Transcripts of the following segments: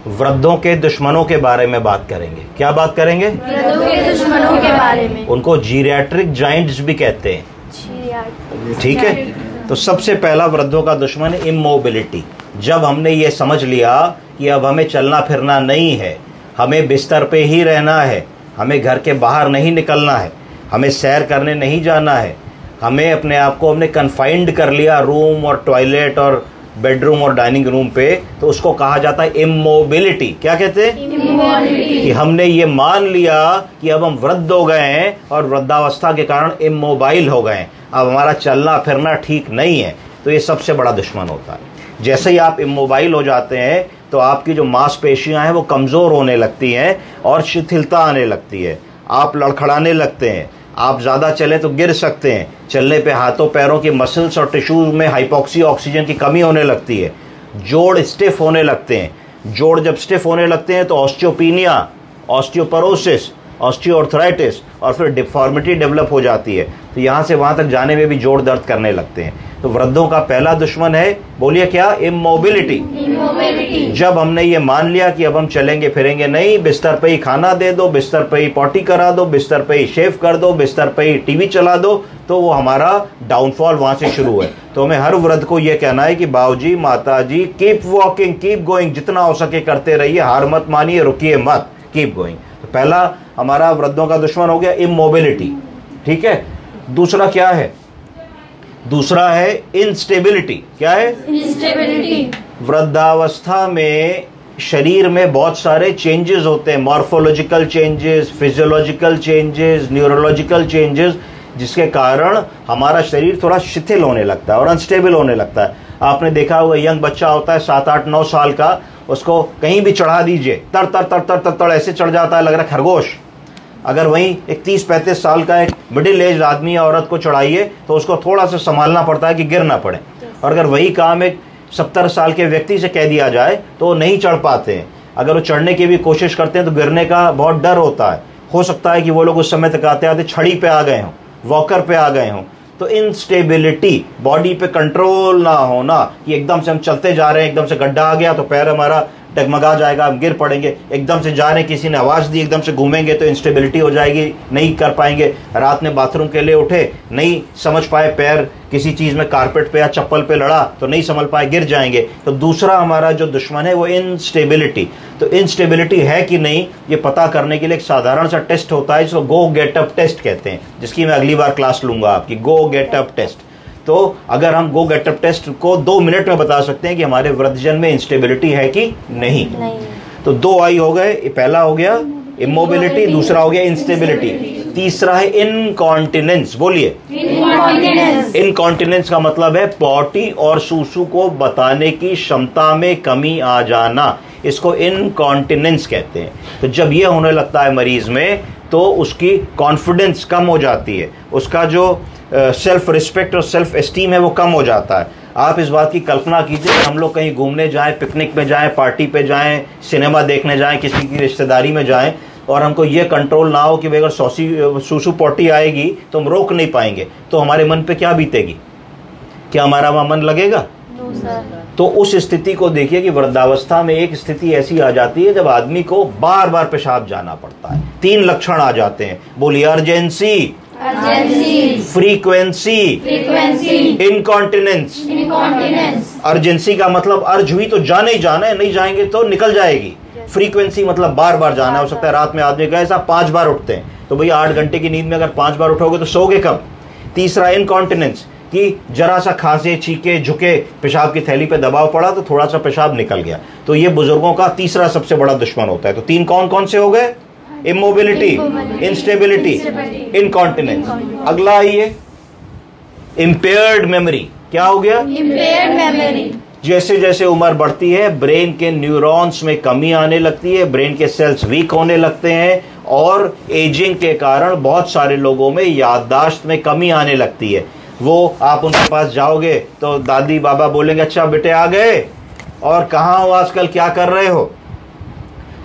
वृद्धों के दुश्मनों के बारे में बात करेंगे। क्या बात करेंगे? वृद्धों के दुश्मनों के बारे में। उनको जीरियाट्रिक जाइंट्स भी कहते हैं। ठीक है, तो सबसे पहला वृद्धों का दुश्मन है इमोबिलिटी। जब हमने ये समझ लिया कि अब हमें चलना फिरना नहीं है, हमें बिस्तर पे ही रहना है, हमें घर के बाहर नहीं निकलना है, हमें सैर करने नहीं जाना है, हमें अपने आप को हमने कन्फाइंड कर लिया रूम और टॉयलेट और बेडरूम और डाइनिंग रूम पे, तो उसको कहा जाता है इमोबिलिटी। क्या कहते हैं? इमोबिलिटी। कि हमने ये मान लिया कि अब हम वृद्ध हो गए हैं और वृद्धावस्था के कारण इमोबाइल हो गए हैं, अब हमारा चलना फिरना ठीक नहीं है। तो ये सबसे बड़ा दुश्मन होता है। जैसे ही आप इमोबाइल हो जाते हैं तो आपकी जो मांसपेशियां हैं वो कमज़ोर होने लगती हैं और शिथिलता आने लगती है, आप लड़खड़ाने लगते हैं, आप ज़्यादा चले तो गिर सकते हैं, चलने पे हाथों पैरों की मसल्स और टिश्यूज में हाइपोक्सी ऑक्सीजन की कमी होने लगती है, जोड़ स्टिफ होने लगते हैं। जोड़ जब स्टिफ होने लगते हैं तो ऑस्टियोपीनिया, ऑस्टियोपोरोसिस, ऑस्टियोआर्थराइटिस और फिर डिफॉर्मिटी डेवलप हो जाती है। तो यहाँ से वहाँ तक जाने में भी जोड़ दर्द करने लगते हैं। तो वृद्धों का पहला दुश्मन है, बोलिए क्या? इमोबिलिटी। जब हमने ये मान लिया कि अब हम चलेंगे फिरेंगे नहीं, बिस्तर पे ही खाना दे दो, बिस्तर पे ही पॉटी करा दो, बिस्तर पे ही शेव कर दो, बिस्तर पे ही टीवी चला दो, तो वो हमारा डाउनफॉल वहां से शुरू है। तो हमें हर वृद्ध को ये कहना है कि बाबूजी, माताजी, कीप वॉकिंग, कीप गोइंग, जितना हो सके करते रहिए, हार मत मानिए, रुकिए मत, कीप गोइंग। तो पहला हमारा वृद्धों का दुश्मन हो गया इमोबिलिटी। ठीक है, दूसरा क्या है? दूसरा है इंस्टेबिलिटी। क्या है? इंस्टेबिलिटी। वृद्धावस्था में शरीर में बहुत सारे चेंजेस होते हैं, morphological changes, physiological changes, neurological changes, जिसके कारण हमारा शरीर थोड़ा शिथिल होने लगता है और अनस्टेबल होने लगता है। आपने देखा होगा, यंग बच्चा होता है 7, 8, 9 साल का, उसको कहीं भी चढ़ा दीजिए, तर तर तर तर तर तर ऐसे चढ़ जाता है, लग रहा है खरगोश। अगर वहीं एक 30-35 साल का एक मिडिल एज आदमी या औरत को चढ़ाइए तो उसको थोड़ा सा संभालना पड़ता है कि गिर ना पड़े। और अगर वही काम एक 70 साल के व्यक्ति से कह दिया जाए तो वो नहीं चढ़ पाते हैं। अगर वो चढ़ने की भी कोशिश करते हैं तो गिरने का बहुत डर होता है। हो सकता है कि वो लोग उस समय तक आते आते छड़ी पे आ गए हों, वॉकर पे आ गए हों। तो इंस्टेबिलिटी, बॉडी पे कंट्रोल ना होना, कि एकदम से हम चलते जा रहे हैं, एकदम से गड्ढा आ गया तो पैर हमारा डगमगा जाएगा, हम गिर पड़ेंगे, एकदम से जा रहे हैं, किसी ने आवाज़ दी, एकदम से घूमेंगे तो इंस्टेबिलिटी हो जाएगी, नहीं कर पाएंगे। रात में बाथरूम के लिए उठे, नहीं समझ पाए, पैर किसी चीज़ में कारपेट पे या चप्पल पे लड़ा तो नहीं समझ पाए, गिर जाएंगे। तो दूसरा हमारा जो दुश्मन है वो इंस्टेबिलिटी। तो इंस्टेबिलिटी है कि नहीं, ये पता करने के लिए एक साधारण सा टेस्ट होता है जिसको गो गेट अप टेस्ट कहते हैं, जिसकी मैं अगली बार क्लास लूंगा आपकी, गो गेट अप टेस्ट। तो अगर हम गो गेट अप टेस्ट को 2 मिनट में बता सकते हैं कि हमारे वृद्धजन में इंस्टेबिलिटी है कि नहीं। तो 2 आई हो गए, पहला हो गया इमोबिलिटी, दूसरा हो गया इंस्टेबिलिटी, तीसरा है इनकॉन्टिनेंस। बोलिए इनकॉन्टिनेंस का मतलब है पॉटी और सूसू को बताने की क्षमता में कमी आ जाना, इसको इनकॉन्टिनेंस कहते हैं। तो जब ये होने लगता है मरीज में तो उसकी कॉन्फिडेंस कम हो जाती है, उसका जो सेल्फ रिस्पेक्ट और सेल्फ एस्टीम है वो कम हो जाता है। आप इस बात की कल्पना कीजिए, हम लोग कहीं घूमने जाएं, पिकनिक में जाएं, पार्टी पे जाएं, सिनेमा देखने जाएं, किसी की रिश्तेदारी में जाएं और हमको ये कंट्रोल ना हो कि भाई अगर सूसू पॉटी आएगी तो हम रोक नहीं पाएंगे, तो हमारे मन पे क्या बीतेगी? क्या हमारा वहाँ मन लगेगा? तो उस स्थिति को देखिए कि वृद्धावस्था में एक स्थिति ऐसी आ जाती है जब आदमी को बार बार पेशाब जाना पड़ता है। 3 लक्षण आ जाते हैं, बोलिए अर्जेंसी, फ्रीक्वेंसी, इनकॉन्टिनेंस। अर्जेंसी का मतलब अर्ज हुई तो जाना ही जाना है, नहीं जाएंगे तो निकल जाएगी। फ्रीक्वेंसी मतलब बार बार जाना, हो सकता है रात में आदमी कहे साहब 5 बार उठते हैं, तो भैया 8 घंटे की नींद में अगर 5 बार उठोगे तो सोगे कब? तीसरा इनकॉन्टिनेंस, कि जरा सा खांसे, छीके, झुके, पेशाब की थैली पे दबाव पड़ा तो थोड़ा सा पेशाब निकल गया। तो ये बुजुर्गों का तीसरा सबसे बड़ा दुश्मन होता है। तो 3 कौन कौन से हो गए? Immobility, instability, incontinence. अगला आइए इंपेयर्ड मेमोरी। क्या हो गया? Impaired memory. जैसे जैसे उम्र बढ़ती है ब्रेन के न्यूरॉन्स में कमी आने लगती है, ब्रेन के सेल्स वीक होने लगते हैं और एजिंग के कारण बहुत सारे लोगों में याददाश्त में कमी आने लगती है। वो आप उनके पास जाओगे तो दादी बाबा बोलेंगे अच्छा बेटे आ गए और कहाँ हो आजकल, क्या कर रहे हो?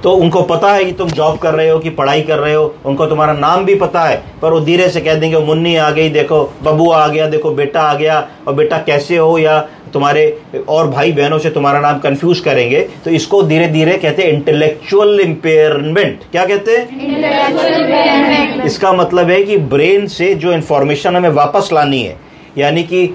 तो उनको पता है कि तुम जॉब कर रहे हो कि पढ़ाई कर रहे हो, उनको तुम्हारा नाम भी पता है, पर वो धीरे से कह देंगे मुन्नी आ गई, देखो बबुआ आ गया, देखो बेटा आ गया, और बेटा कैसे हो या तुम्हारे और भाई बहनों से तुम्हारा नाम कंफ्यूज करेंगे, तो इसको धीरे धीरे कहते हैं इंटेलेक्चुअल इम्पेयरमेंट। क्या कहते हैं? इसका मतलब है कि ब्रेन से जो इंफॉर्मेशन हमें वापस लानी है, यानी कि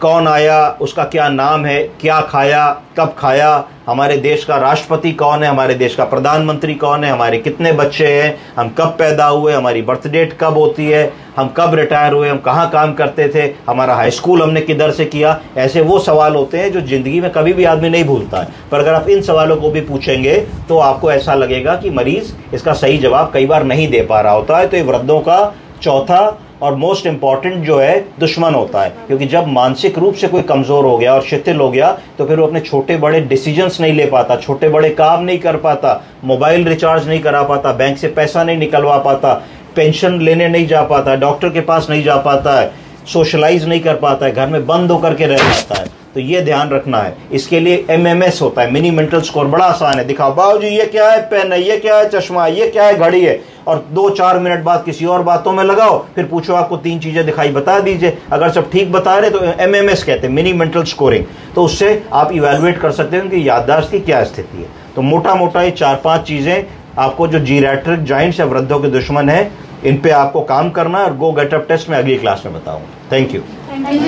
कौन आया, उसका क्या नाम है, क्या खाया, कब खाया, हमारे देश का राष्ट्रपति कौन है, हमारे देश का प्रधानमंत्री कौन है, हमारे कितने बच्चे हैं, हम कब पैदा हुए, हमारी बर्थ डेट कब होती है, हम कब रिटायर हुए, हम कहाँ काम करते थे, हमारा हाई स्कूल हमने किधर से किया। ऐसे वो सवाल होते हैं जो ज़िंदगी में कभी भी आदमी नहीं भूलता है। पर अगर आप इन सवालों को भी पूछेंगे तो आपको ऐसा लगेगा कि मरीज़ इसका सही जवाब कई बार नहीं दे पा रहा होता है। तो ये वृद्धों का चौथा और मोस्ट इंपॉर्टेंट जो है दुश्मन होता है, क्योंकि जब मानसिक रूप से कोई कमज़ोर हो गया और शिथिल हो गया तो फिर वो अपने छोटे बड़े डिसीजंस नहीं ले पाता, छोटे बड़े काम नहीं कर पाता, मोबाइल रिचार्ज नहीं करा पाता, बैंक से पैसा नहीं निकलवा पाता, पेंशन लेने नहीं जा पाता, डॉक्टर के पास नहीं जा पाता है, सोशलाइज नहीं कर पाता है, घर में बंद होकर के रह जाता है। तो ये ध्यान रखना है। इसके लिए MMS होता है, मिनी मेंटल स्कोर। बड़ा आसान है, दिखाओ बाबूजी ये क्या है, पेन है, ये क्या है, चश्मा है, ये क्या है, घड़ी है, और 2-4 मिनट बाद किसी और बातों में लगाओ, फिर पूछो आपको 3 चीजें दिखाई, बता दीजिए। अगर सब ठीक बता रहे तो MMS कहते हैं, मिनी मेंटल स्कोरिंग। तो उससे आप इवेलुएट कर सकते हैं कि याददाश्त की क्या स्थिति है। तो मोटा मोटा ये 4-5 चीजें आपको जो जीरैट्रिक जाइंट्स या वृद्धों के दुश्मन है, इन पे आपको काम करना है। और गो गेट अप टेस्ट में अगली क्लास में बताऊंगा। Thank you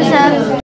sir.